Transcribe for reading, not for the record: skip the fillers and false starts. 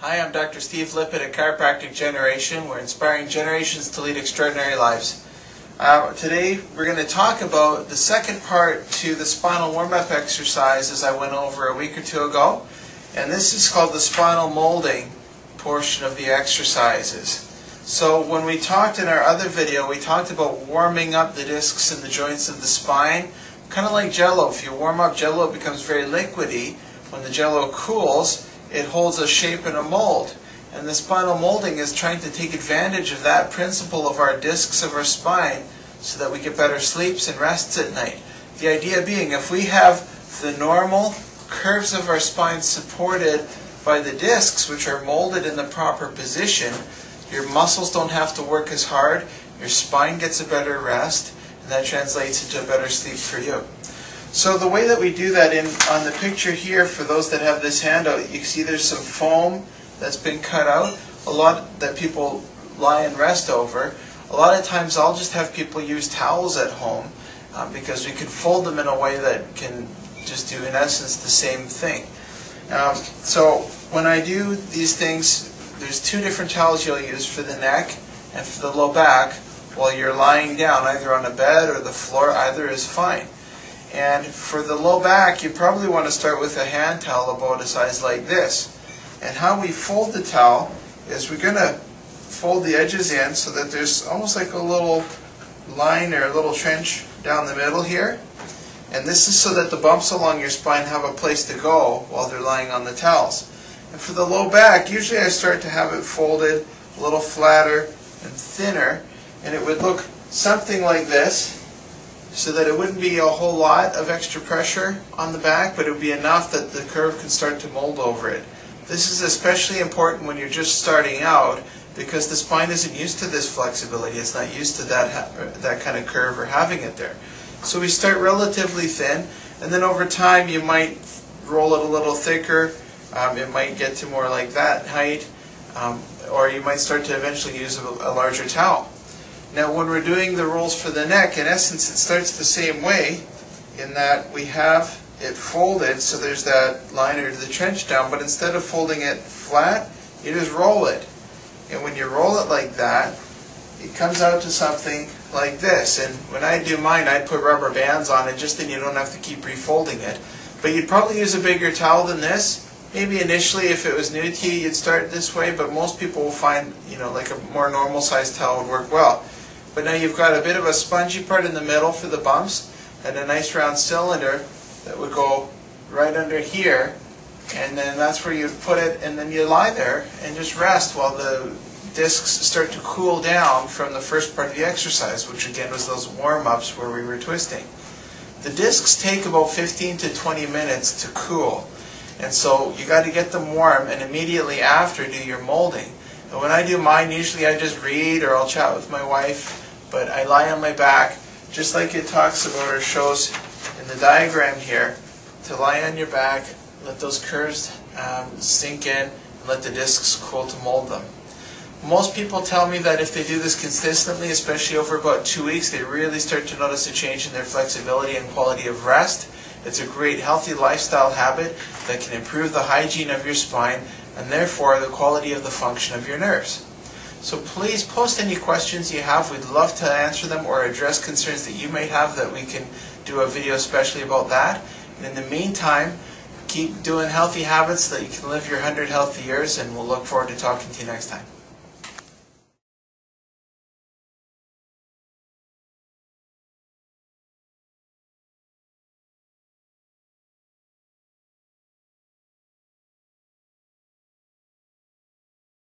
Hi, I'm Dr. Steve Lippett at Chiropractic Generation. We're inspiring generations to lead extraordinary lives. Today we're going to talk about the second part to the spinal warm-up exercises I went over a week or two ago. And this is called the spinal molding portion of the exercises. So when we talked in our other video, we talked about warming up the discs and the joints of the spine. Kind of like Jell-O. If you warm up Jell-O, it becomes very liquidy. When the Jell-O cools, it holds a shape and a mold. And the spinal molding is trying to take advantage of that principle of our discs of our spine so that we get better sleeps and rests at night. The idea being, if we have the normal curves of our spine supported by the discs, which are molded in the proper position, your muscles don't have to work as hard, your spine gets a better rest, and that translates into a better sleep for you. So the way that we do that on the picture here, for those that have this handout, you can see there's some foam that's been cut out, a lot that people lie and rest over. A lot of times I'll just have people use towels at home because we can fold them in a way that can just do, in essence, the same thing. So when I do these things, there's two different towels you'll use for the neck and for the low back while you're lying down, either on a bed or the floor. Either is fine. And for the low back, you probably want to start with a hand towel about a size like this. And how we fold the towel is we're going to fold the edges in so that there's almost like a little line or a little trench down the middle here. And this is so that the bumps along your spine have a place to go while they're lying on the towels. And for the low back, usually I start to have it folded a little flatter and thinner, and it would look something like this, so that it wouldn't be a whole lot of extra pressure on the back, but it would be enough that the curve can start to mold over it. This is especially important when you're just starting out, because the spine isn't used to this flexibility. It's not used to that kind of curve or having it there. So we start relatively thin, and then over time you might roll it a little thicker. It might get to more like that height, or you might start to eventually use a larger towel. Now when we're doing the rolls for the neck, in essence it starts the same way, in that we have it folded so there's that line or the trench down, but instead of folding it flat, you just roll it. And when you roll it like that, it comes out to something like this. And when I do mine, I put rubber bands on it, just then you don't have to keep refolding it. But you'd probably use a bigger towel than this. Maybe initially, if it was new to you, you'd start this way, but most people will find, like a more normal sized towel would work well. But now you've got a bit of a spongy part in the middle for the bumps, and a nice round cylinder that would go right under here, and then that's where you'd put it, and then you lie there and just rest while the discs start to cool down from the first part of the exercise, which again was those warm-ups where we were twisting. The discs take about 15 to 20 minutes to cool, and so you got to get them warm and immediately after do your molding. And when I do mine, usually I just read or I'll chat with my wife, but I lie on my back, just like it talks about or shows in the diagram here, to lie on your back, let those curves sink in, and let the discs cool to mold them. Most people tell me that if they do this consistently, especially over about 2 weeks, they really start to notice a change in their flexibility and quality of rest. It's a great healthy lifestyle habit that can improve the hygiene of your spine and therefore the quality of the function of your nerves. So please post any questions you have. We'd love to answer them or address concerns that you may have, that we can do a video especially about that. And in the meantime, keep doing healthy habits so that you can live your 100 healthy years, and we'll look forward to talking to you next time.